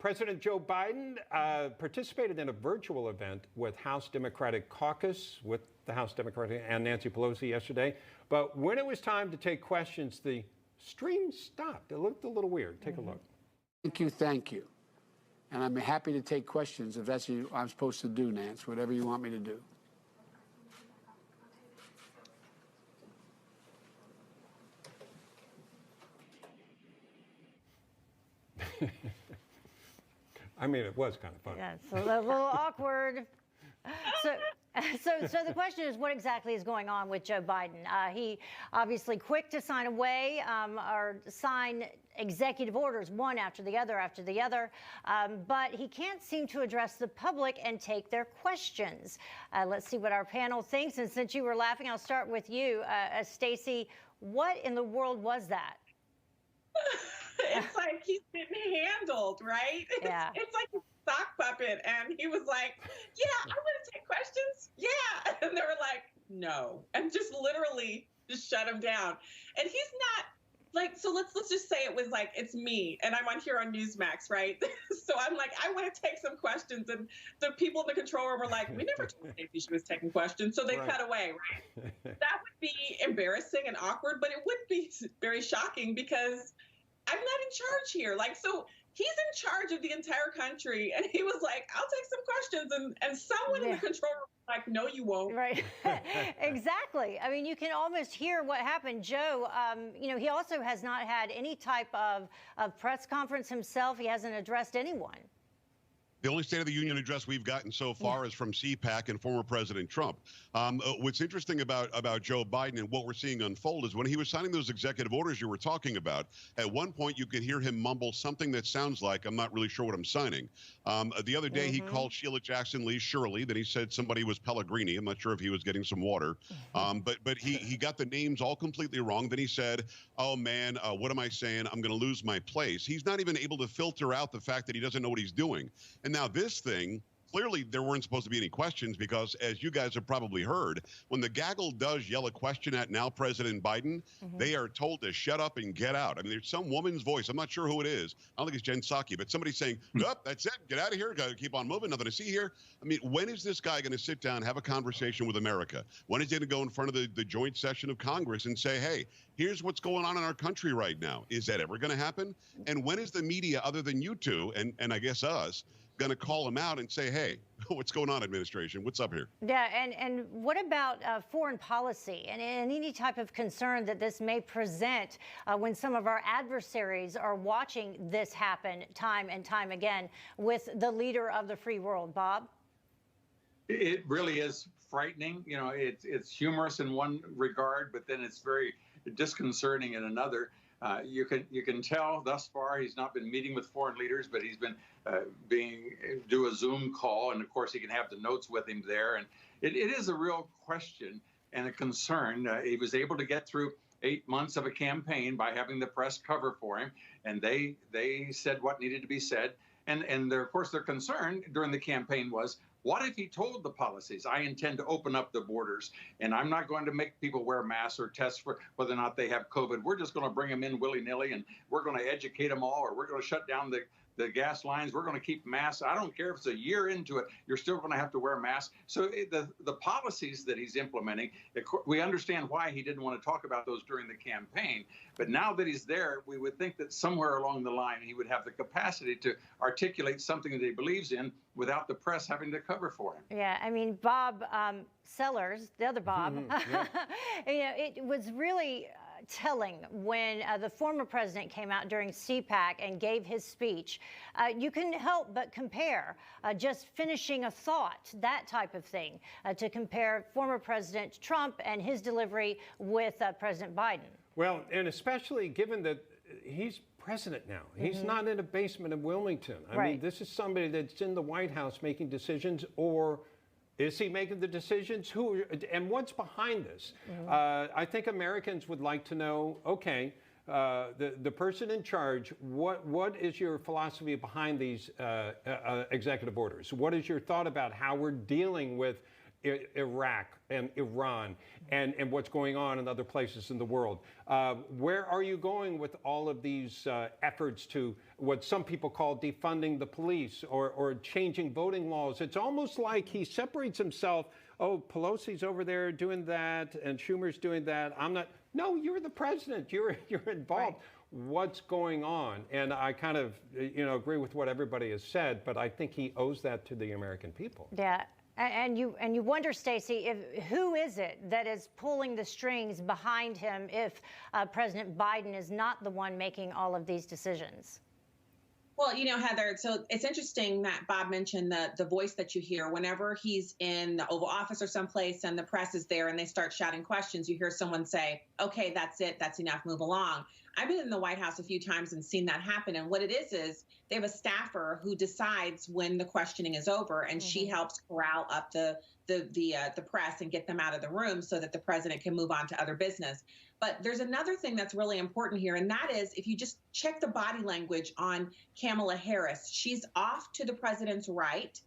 President Joe Biden participated in a virtual event with House Democratic Caucus, with the House Democratic and Nancy Pelosi yesterday. But when it was time to take questions, the stream stopped. It looked a little weird. Take a look. Thank you. And I'm happy to take questions if that's what I'm supposed to do, Nance, whatever you want me to do. I mean, it was kind of funny. Yeah, it's a little awkward. So the question is, what exactly is going on with Joe Biden? He obviously quick to sign away or sign executive orders, one after the other, but he can't seem to address the public and take their questions. Let's see what our panel thinks. And since you were laughing, I'll start with you, Stacy. What in the world was that? It's like he's been handled, right? Yeah. It's like a sock puppet. And he was like, yeah, I'm going to take questions. Yeah. And they were like, no. And just literally just shut him down. And he's not like, so let's just say it was like, it's me and I'm on here on Newsmax, right? So I'm like, I want to take some questions. And the people in the control room were like, we never told Stacy she was taking questions. So they cut away, right? That would be embarrassing and awkward, but it would be very shocking because I'm not in charge here. Like, so he's in charge of the entire country. And he was like, I'll take some questions. And someone in the control room was like, no, you won't. Right. Exactly. I mean, you can almost hear what happened. Joe, you know, he also has not had any type of press conference himself. He hasn't addressed anyone. The only State of the Union address we've gotten so far is from CPAC and former President Trump. What's interesting about Joe Biden and what we're seeing unfold is when he was signing those executive orders you were talking about, at one point you could hear him mumble something that sounds like, I'm not really sure what I'm signing. The other day he called Sheila Jackson Lee Shirley. Then he said somebody was Pellegrini. I'm not sure if he was getting some water. But he got the names all completely wrong. Then he said, oh, man, what am I saying? I'm going to lose my place. He's not even able to filter out the fact that he doesn't know what he's doing. And now this thing, clearly there weren't supposed to be any questions because, as you guys have probably heard, when the gaggle does yell a question at now President Biden, they are told to shut up and get out. I mean, there's some woman's voice. I'm not sure who it is. I don't think it's Jen Psaki, but somebody's saying, nope, that's it. Get out of here. Got to keep on moving. Nothing to see here. I mean, when is this guy going to sit down, have a conversation with America? When is he going to go in front of the joint session of Congress and say, hey, here's what's going on in our country right now? Is that ever going to happen? And when is the media, other than you two, and I guess us, going to call him out and say, hey, what's going on, administration? What's up here? Yeah, and what about foreign policy and any type of concern that this may present when some of our adversaries are watching this happen time and time again with the leader of the free world? Bob? It really is frightening. You know, it's humorous in one regard, but then it's very disconcerting in another. You can tell thus far he's not been meeting with foreign leaders, but he's been do a Zoom call, and of course he can have the notes with him there. And it is a real question and a concern. He was able to get through 8 months of a campaign by having the press cover for him, and they said what needed to be said. And of course their concern during the campaign was, what if he told the policies, I intend to open up the borders and I'm not going to make people wear masks or test for whether or not they have COVID. We're just going to bring them in willy-nilly and we're going to educate them all, or we're going to shut down the gas lines. We're going to keep masks. I don't care if it's a year into it. You're still going to have to wear masks. So the policies that he's implementing, we understand why he didn't want to talk about those during the campaign. But now that he's there, we would think that somewhere along the line he would have the capacity to articulate something that he believes in without the press having to cover for him. Yeah, I mean, Bob Sellers, the other Bob, you know, it was really telling when the former president came out during CPAC and gave his speech. You couldn't help but compare just finishing a thought, that type of thing, to compare former President Trump and his delivery with President Biden. Well, and especially given that he's president now. He's not in a basement in Wilmington. I mean, this is somebody that's in the White House making decisions, or is he making the decisions? Who and what's behind this? I think Americans would like to know, okay, the person in charge, what is your philosophy behind these executive orders? What is your thought about how we're dealing with Iraq and Iran and what's going on in other places in the world. Where are you going with all of these efforts to what some people call defunding the police or changing voting laws? It's almost like he separates himself. Oh, Pelosi's over there doing that and Schumer's doing that. I'm not. No, you're the president. You're involved. Right. What's going on? And I kind of, agree with what everybody has said, but I think he owes that to the American people. Yeah. And you wonder, Stacy, who is it that is pulling the strings behind him if President Biden is not the one making all of these decisions? Well, Heather, so it's interesting that Bob mentioned the voice that you hear whenever he's in the Oval Office or someplace and the press is there and they start shouting questions. You hear someone say, okay, that's it. That's enough. Move along. I've been in the White House a few times and seen that happen. And what it is they have a staffer who decides when the questioning is over, and she helps corral up the press and get them out of the room so that the president can move on to other business. But there's another thing that's really important here, and that is if you just check the body language on Kamala Harris, she's off to the president's right?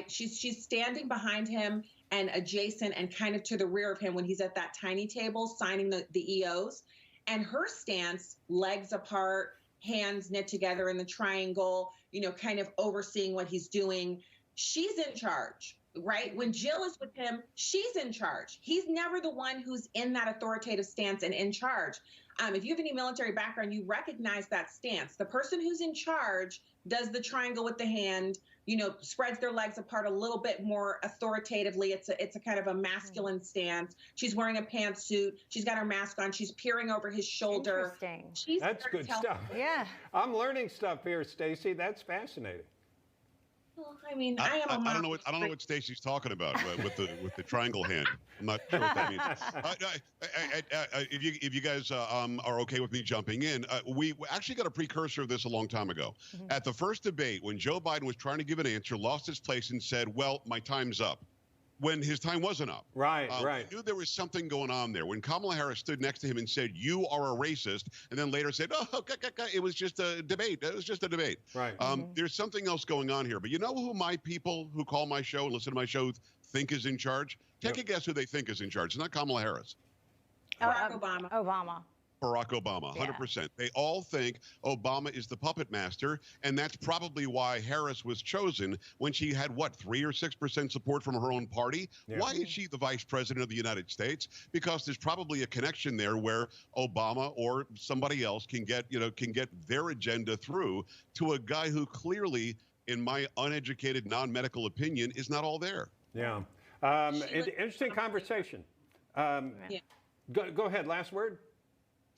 She's standing behind him and adjacent and kind of to the rear of him when he's at that tiny table signing the EOs. And her stance, legs apart, hands knit together in the triangle, kind of overseeing what he's doing. She's in charge, right? When Jill is with him, she's in charge. He's never the one who's in that authoritative stance and in charge. If you have any military background, you recognize that stance. The person who's in charge does the triangle with the hand, spreads their legs apart a little bit more authoritatively. It's a kind of a masculine stance. She's wearing a pantsuit. She's got her mask on. She's peering over his shoulder. Interesting. That's good stuff. Yeah. I'm learning stuff here, Stacy. That's fascinating. Well, I mean, I don't know what Stacy's talking about with the triangle hand. I'm not sure what that means. If you guys are okay with me jumping in, we actually got a precursor of this a long time ago. At the first debate, when Joe Biden was trying to give an answer, lost his place and said, "Well, my time's up," when his time wasn't up. Right. We knew there was something going on there. When Kamala Harris stood next to him and said, "You are a racist," and then later said, "Oh, it was just a debate. It was just a debate." Right. There's something else going on here. But you know who my people who call my show and listen to my show think is in charge? Take a guess who they think is in charge. It's not Kamala Harris. Barack Obama. Barack Obama, 100%. They all think Obama is the puppet master, and that's probably why Harris was chosen when she had, 3 or 6% support from her own party? Yeah. Why is she the vice president of the United States? Because there's probably a connection there where Obama or somebody else can get their agenda through to a guy who clearly, in my uneducated, non-medical opinion, is not all there. Yeah. Interesting conversation. Go ahead, last word.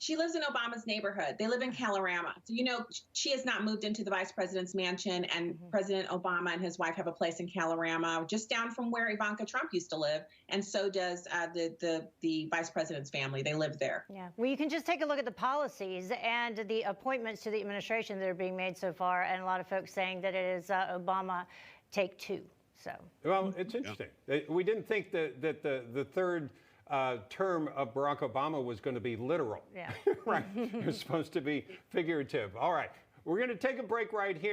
She lives in Obama's neighborhood. They live in Calorama. So, she has not moved into the vice president's mansion, and President Obama and his wife have a place in Calorama, just down from where Ivanka Trump used to live. And so does the vice president's family. They live there. Yeah. Well, you can just take a look at the policies and the appointments to the administration that are being made so far. And a lot of folks saying that it is Obama take two. So. Well, it's interesting. Yeah. We didn't think that the third term of Barack Obama was going to be literal. Yeah. Right. It was supposed to be figurative. All right. We're going to take a break right here.